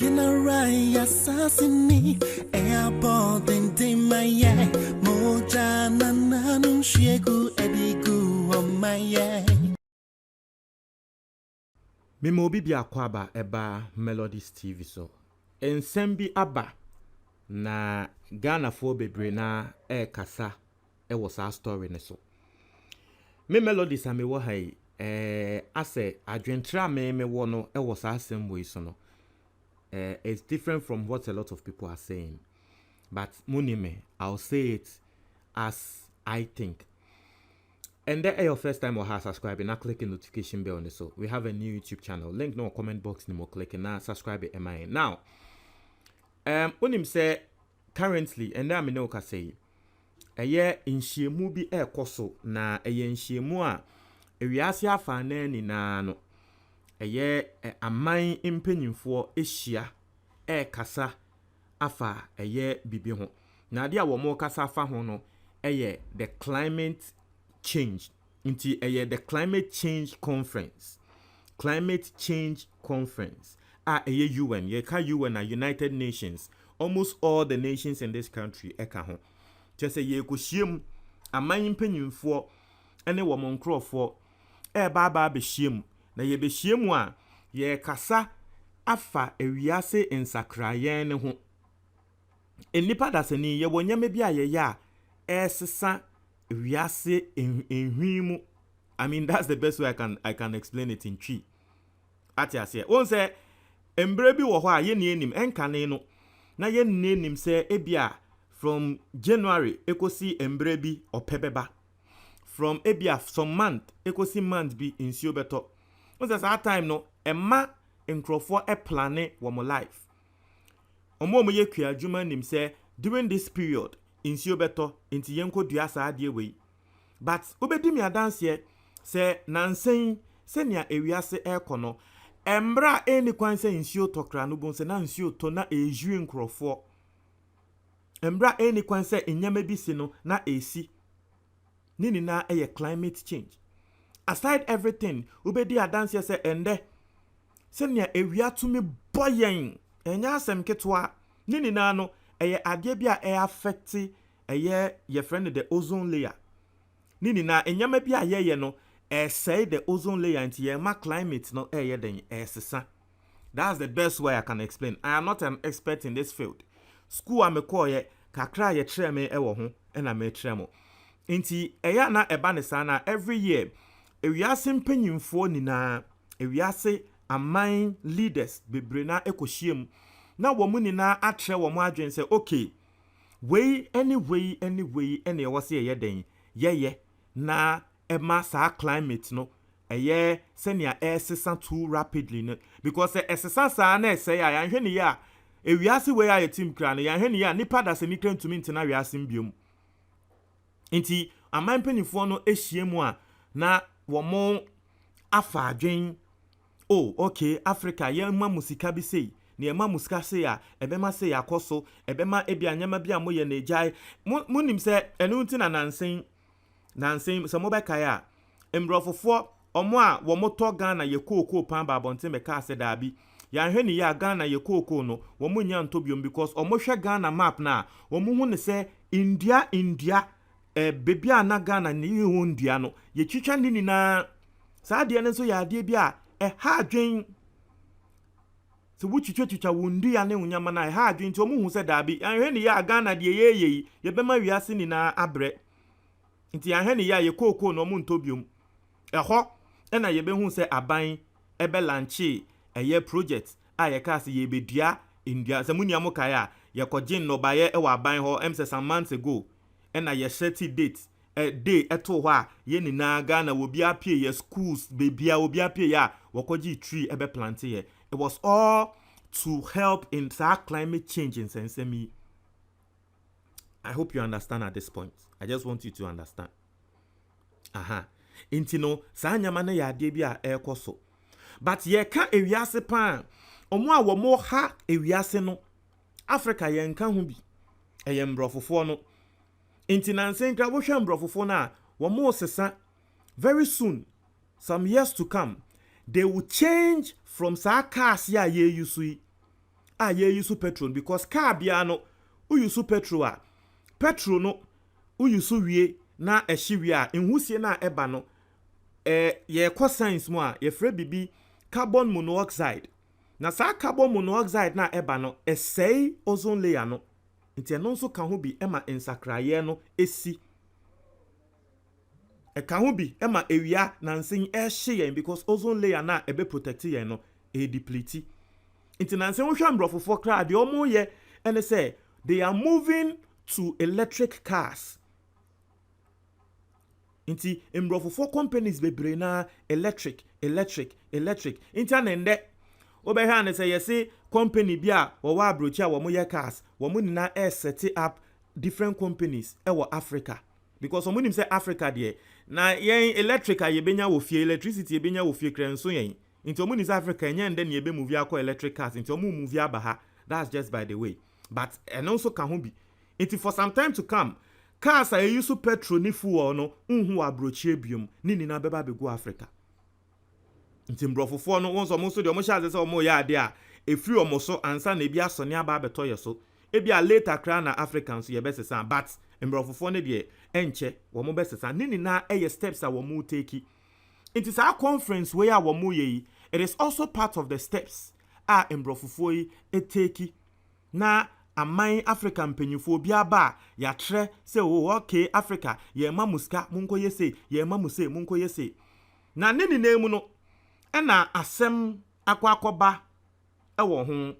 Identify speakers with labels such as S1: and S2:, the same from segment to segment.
S1: You know right, assassini, airport and Timaya, Mojana Nanu Shegu Edigu on my yeah.
S2: Memo bibi akwaba eba Melodies TV so. Ensembi aba na Ghana fo bebre na kasa was our story ne so. Me Melodies ame wo hai ase adwentra me wo no was our same way so no. It's different from what a lot of people are saying. But munime, I'll say it as I think. And that your first time or has subscribing, now click the notification bell on the so. We have a new YouTube channel. Link no comment box ni mo click now subscribe it MIN. Now, unim say currently, and I know ka say a year in shiemu bi koso na a year in shiemu a ewiase afa na ni na no a year a mine impanyimfo ehyia kasa afa a year bibi ho. Na dia wo mo kasa afa ho no the climate change into the climate change conference. Climate change conference. UN. Ye ka UN United Nations. Almost all the nations in this country eka ho. Just say ye ko hiem aman mpanyimfo ene wo monkrofo ba be hiem na ye be hiem a ye kasa afa ewiase ensakrayen ne ho. Enipa dasani ye wonyame bia ye ya esesa wiase enhwimu. I mean, that's the best way I can explain it in tree. Atiase won say embre bi wo ho a ye ne enim enkane no na ye ne enim say ebia from January ekosi embre bi opebeba from ebia some month ekosi month bi insuo beto won say that time no emma enkrofo plane wo mo life omo ye kua adwuma nim say during this period insuo beto inti yenko dua sa ade we but obedi mi adanse se nansen se nia ewiase ekono embra eni kwanse insuo tokra no bonse na insuo to na ejue nkrofo embra eni kwanse enyama bi si no na esi nini na climate change. Aside everything obedi adanse se ende se nia ewia tumi boyen enya asem ketwa nini na no ade bia affect ye friend the ozone layer. Nini na enyama bia ye no say the ozone layer into ye ma climate no den sesa. That's the best way I can explain. I am not an expert in this field. School am call ye kakra ye tre me ewo ho na me tre mo. Nti eya na eba ne sana every year ewiase mpanyimfo nina ewiase aman leaders bebre na ekohiem na wo mu nina atre wo mu adwen say okay anyway ene wo se ye den ye na ema sa climate no senia sesa too rapidly no because sesa sa na say ya hwe ni ya ewiase we ya team kra no ya hwe ni ya nipa da se ni krantumi ntina wiase mbiom nti aman panifo no ehyiemu a na wo mo afa adwen oh okay Africa ye ma musika bi sei ne ma musika sei a ebema sei akoso ebema ebia nyama bia moye na ejai munim se enu nti na nansen so mobeka ya embrofofo omo a wo moto Ghana ye kokoo pan ba bonte meka ase daabi ya hwe ni ya Ghana ye kokoo no wo munya ntobiom because omo hwe Ghana map na wo mu hu ne se India bebia na Ghana ni hu ndia no ye twitwa ni na saa de ne so ya de bia ha adwen so wuchichwa wundu ya ne unyama na ha adwen nti omu hu se daabi anhwe ni ya Ghana de ye bema wiase ni na abre nti anhwe ni ya ye kokoo no mu ntobiom eho na ye be hu se aban ebe lanchi project a ye ka se ye bedua India se muniamo kaya ye kogin no baye e wa aban ho emse some months ago na ye set date day eto ho a ye ni na Ghana wo bia pie ye schools bebia wo bia pie ya wokogi tree ebe plant ye. It was all to help in that climate change in Sensemi. I hope you understand at this point. I just want you to understand. Intino sa nyama na ya de bia ekoso. But ye ka ewiase pan omo a wo mo ha ewiase no Africa ye nka ho bi. Eye mbrofofo no. Intinanse nkra wo hwe mbrofofo na wo mo sesa very soon some years to come they will change from sa cars ya ye usui a ye use petrol because car bia no u use petrol a petrol no u use wie na ehye wie a enhusie na eba no ye kwa science mo a ye frɛ bibi carbon monoxide na sa carbon monoxide na eba no esei ozone layer no nti eno nso ka ho bi ema ensakraye no esi ka ho bi ema ewia na nsen ehye yen because ozone layer na ebe protect yen no deplete nti na nsen wo hwa mbrofofo kra de omo ye ene say they are moving to electric cars. Inti mbrofofo companies bebre na electric. Inti anende obehwa ne say yesi company bia wo wa abrochi a wo mo ye cars, wo mo nina set up different companies e wo Africa because wo nim say Africa de na yen electric a ye benya wo fie electricity ye benya wo fie krenso yen. Inti wo nim say Africa yen nde ne ye be move akọ electric cars inti wo move abaha. That's just by the way. But and also can ho bi. Inti for some time to come cars are use petrol ni fuel no unhu abrochi ebiom ni na beba be go Africa. Nti mbrofofo no won so mo so de omo sha se omo ya ade a efiri omo so ansa na bia so ne aba beto ye so e bia later kra na Africans ye besesa but mbrofofo ne de enche wo mo besesa ni na eye steps a wo mo take. Nti sa conference we a wo mo ye it is also part of the steps a mbrofofo yi take na amai African penyufo bia ba ya tre se okay Africa ye ma muska munko yese ye ma muse munko yese na neni na emu no na asem akwakoba ewo ho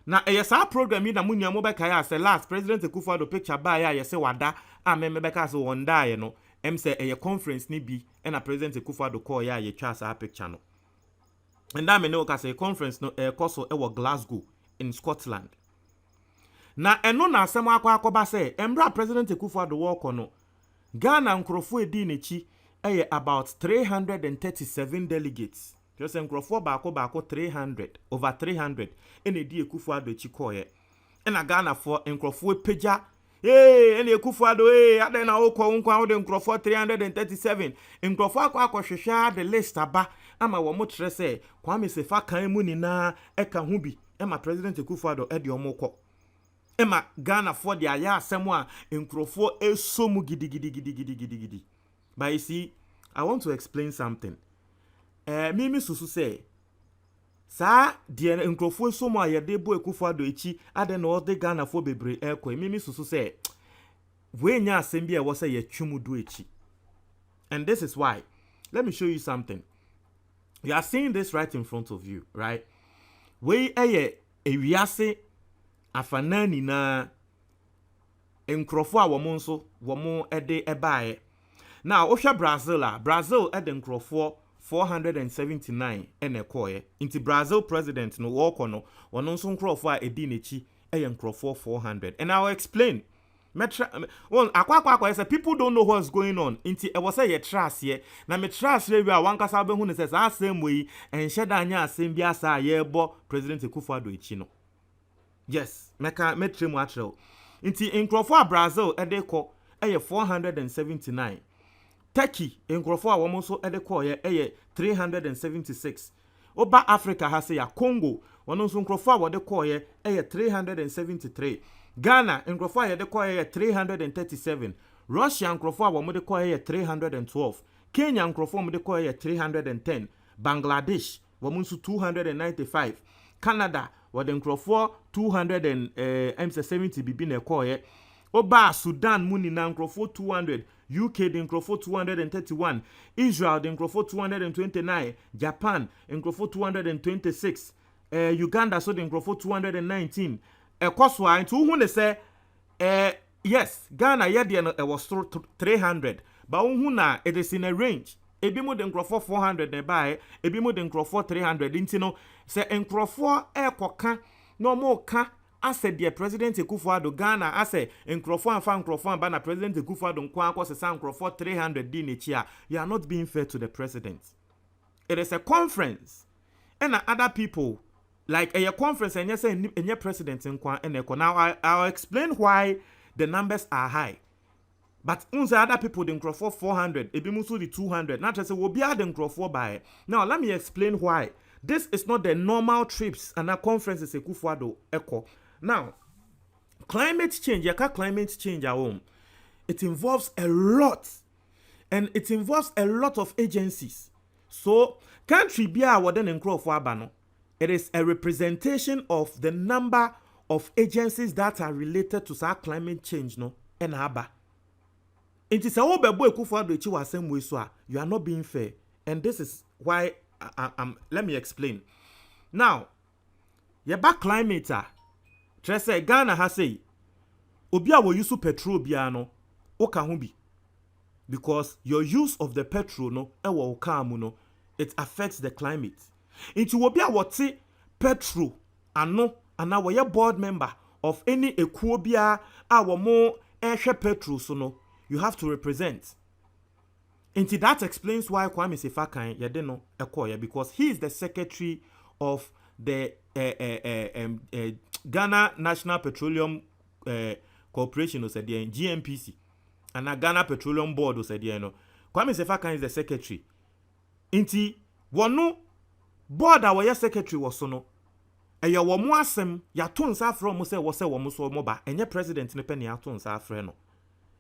S2: na sa program yi na munua mo beka ya se last president Akufo Addo picture ba ya yese wada a me beka se wonda ye no say conference ni bi na president Akufo Addo call ya ye twa sa picture no and that me no ka say conference no koso ewo Glasgow in Scotland. Na eno na asem akwakoba se embra president Akufo Addo work no Ghana nkrofo edi nechi about 337 delegates. Just nkrofo baako 300 over 300 edi Akufo Addo chi koye. Ena Ghana for nkrofo peja ena Akufo Addo ade na okọ nkwa ode nkrofo 337 nkrofo akwahwehwa the list aba ama wo mo kire se Kwame Sefa kan mu ni na eka ho bi ema president Akufo Addo ede omokọ Emma Ghana for the aya asemo nkrofo esomu gidi. But you see, I want to explain something. Mimi susu say sa die nkrofo esomu ayede bo Akufo Addo echi ade na ode Ghana for bebre ekọ mimi susu say we nya asem bia wo say ye twumudu echi. And this is why. Let me show you something. You are seeing this right in front of you, right? We ewiase afanani na nkrofo a womo nso womo ede ebae na ohwa Brazil ede nkrofo 479 ene koye inti Brazil president no woko no wono nso nkrofo a edi nechi nkrofo 400 and I'll explain well akwa say people don't know what's going on inti e was say ye trust here na me trust we a wankasa be hu ne say asem yi enhye anya asem bi asa ye bo president Akufo Addo echi no. Yes, metremu atrel. Inti nkrofo a Brazil edeko 479. Turkey nkrofo a womo so edeko 376. Oba Africa ha se ya Congo, wono so nkrofo a wodeko 373. Ghana nkrofo a yedeko 337. Russia nkrofo a womo deko 312. Kenya nkrofo womo deko 310. Bangladesh womo so 295. Canada what the nkrofo 270 bibi na ekoye oba Sudan muni na nkrofo 200 UK the nkrofo 231 Israel the nkrofo 229 Japan nkrofo 226 Uganda so the nkrofo 219 ekoso a ntu hu ne se yes Ghana ye de no was 300 but hu na it is in a range. Ebi mo de nkrofo 400 na bae ebi mo de nkrofo 300 inti no se nkrofo ekoka no mo ka ase de president Akufo Addo Ghana ase nkrofo anfa nkrofo amba na president Akufo Addo nkwa akose sa nkrofo 300 di nechi a you are not being fair to the president. It is a conference and other people like a conference and yes enye president nkwa eneko. Now I'll explain why the numbers are high. But unse other people the nkrofo 400 ebi musu the 200 not just say we be the nkrofo by. Now let me explain why this is not the normal trips and our conferences Akufo Addo echo. Now, climate change, climate change at home, it involves a lot, and it involves a lot of agencies. So, country be a warden and crow for abano. It is a representation of the number of agencies that are related to climate change, no, and aba. It is a whole boy Akufo Addo was same way, so you are not being fair, and this is why let me explain. Now, your back climate say Ghana has say Obia will use petrol biano okahubi, because your use of the petrol no ewo okamu no, it affects the climate. Into Obia what say petrol ano and our your board member of any equobia our more air petrol so no, you have to represent. Into that explains why Kwame Sefakan yedeno ekoya, because he is the secretary of the Ghana National Petroleum Corporation, said the GNPC, and Ghana Petroleum Board, said the no. Kwame Sefakan is the secretary. Inti wano board our secretary was so no. Eya womo asem ya ton sa afro mo se wo se womo so mo ba enye president ne pe ne ya ton sa afre no.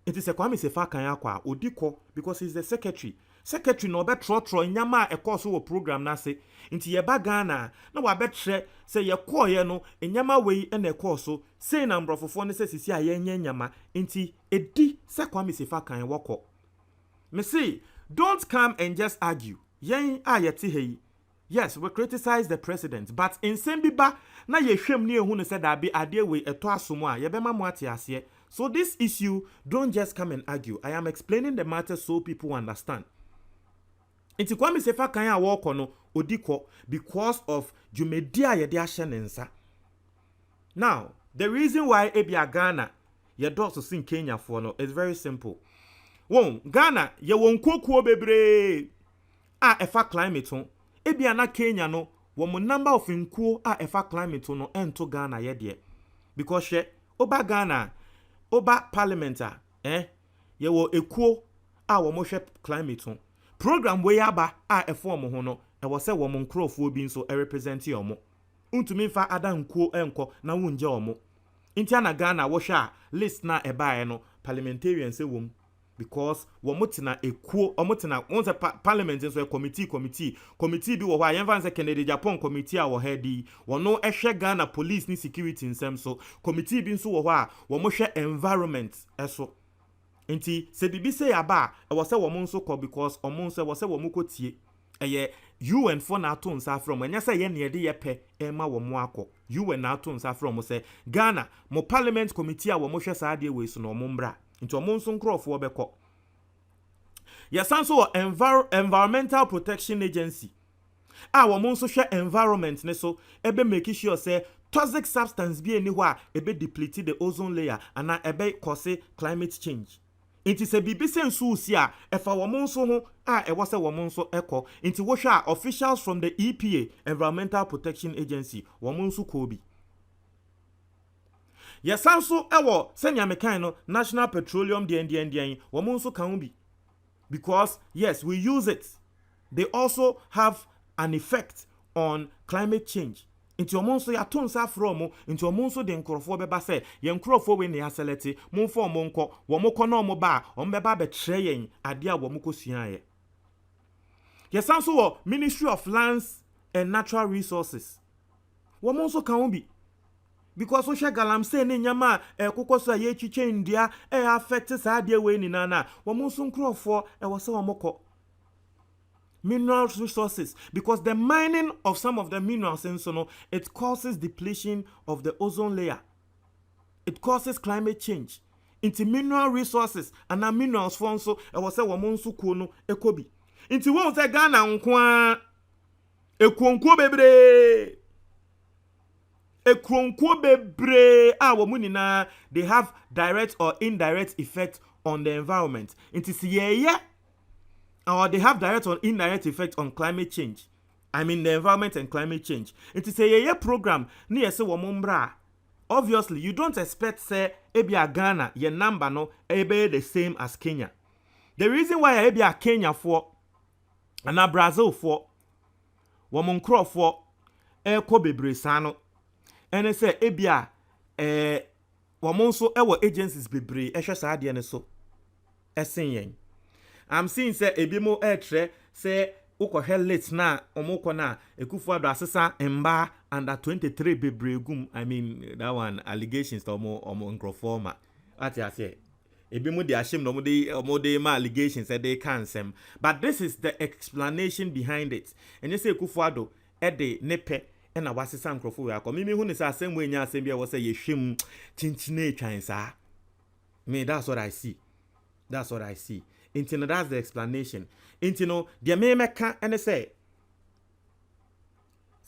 S2: It is a Kwame Sefakan akwa odiko, because he's the secretary. Secretary no be trotro nyama e course wo program na se nti ye ba Ghana na wa be tre se ye call ye no nyama we e na course say na mbrofofo ne se sisi a ye nyama nti edi se Kwame Sefakan woko. Me say don't come and just argue. Yen a ye te hei. Yes, we criticize the president, but in Sembiba na ye hwem ne ehu ne se da be ade we eto asomo a ye be ma mo ate ase. So this issue, don't just come and argue. I am explaining the matter so people understand. Inti Kwame Sefakan ya woko no odiko because of jumedia ye de ahye. Now, the reason why ebia Ghana ye do so sin Kenya for no is very simple. Won Ghana ye won kokuo bebre a efa climate on. Ebia na Kenya no wo mo number of nkuo a efa climate no ento Ghana ye de. Because she oba Ghana Oba parliament ye wo ekuo a wo mo hwe climate on program we aba a eform ho no e wo se wo mo nkrofo bi nso e represent ye omo untumi fa ada nkuo enko na wonje omo ntia na Ghana wo hwe a list na e baaye no parliamentarians se wom, because wo mo tena ekuo omo tena won se parliament nso e committee bi wo ho a yemfa nse Kennedy Japan committee a wo headi wo no ehwe Ghana police ni security nsem so committee bi nso wo ho a wo mo hwe environment eso nti se bibi se yaba e wo se wo mo nso ko, because omo nso wo se wo mo kotie eye UN for na to nsa from enya se ye ne de ye pe e ma wo mo akọ UN na to nsa from se Ghana mo parliament committee a wo mo hwe saade we so no mo mbra nti omo nso nkrofo obekọ. Yasanso Environmental Protection Agency a wo mo nso hwe environment ne so ebe make sure say toxic substance bi eni ho a ebe deplete the ozone layer ana ebe cause climate change. Inti se bibi se nso usi a efa wo mo nso ho a ewo se wo mo nso ekọ inti wo hwe a officials from the EPA Environmental Protection Agency wo mo nso ko bi. Yasanso ewo senya mekan no National Petroleum DNDN wo mo nso kan bi, because yes, we use it. They also have an effect on climate change. Into omonso ya tonsa from into omonso de nkrofo beba se ye nkrofo we ne aselete monfo omonko wo moko na omo ba ombeba be tre yen ade a wo moko suaye. Yesanso wo Ministry of Lands and Natural Resources wo monso kan bi, because so hwe galamse ne nyama kokoso ye twiche ndia affect saade we ni na wo monso nkrofo wo se wo moko. Mineral resources, because the mining of some of the minerals in Sono, it causes depletion of the ozone layer. It causes climate change. Into mineral resources and our minerals for so I was say womonsu kuno ekobi. Into won say Ghana nkwa ekonko bebre. Ekonko bebre womunina, they have direct or indirect effect on the environment. Into siye or they have direct or indirect effect on climate change. I mean the environment and climate change. It is a program near se womumbra. Obviously, you don't expect say ebia Ghana ye number no ebe the same as Kenya. The reason why ebia Kenya for and Brazil for wɔn nkurɔfoɔ ɛkɔ bebree saa no ɛne sɛ ebia wɔn nso ɛwɔ agencies bebree ɛhwɛ saa adeɛ no so ɛsen yɛn. I'm seeing say ebi mo ɛtrɛ sɛ ukɔhɛ late na ɔmo na Akufo Addo asesa mba under 23 bebree gum. I mean that one allegations ɔmo nkurɔfoɔ ma ati ase ebi mo de ahyem na ɔmo de ma allegations they can sem, but this is the explanation behind it. And you say Akufo Addo ɛde ne pɛ ɛna wasesa nkurɔfoɔ wɔ akɔ mimi hu ne sɛ asɛm wɔ nya asɛm bi a wɔ sɛ yɛhwem tintina etwan saa. Me that's what I see. That's what I see. Intino, that's the explanation. Intino, the me meka and say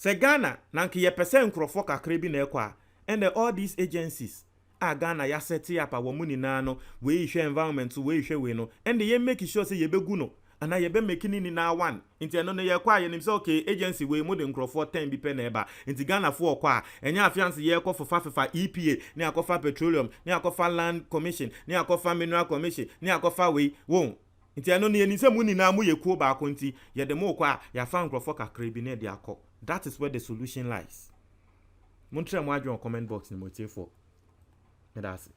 S2: Ghana, nanki ye percent crofoka krebi na ekwa, and all these agencies are Ghana ya seti up a womuni nano, we share environment, we share we no, and ye make sure say ye beguno, and I ye be making in now one. Into no ye kwa ye nimse okay, agency we modern crofo 10 bi peneba, into Ghana for kwa, and ya fiance ye ko for EPA, ne akofa petroleum, ne akofa land commission, ne akofa mineral commission, ne akofa we won. Into no ni se muni na mu ye ko ba ko nti ye de mo kwa ya fa crofo kakra bi ne de akọ. That is where the solution lies. Montre mo adwo comment box ni mo tie for. That's it.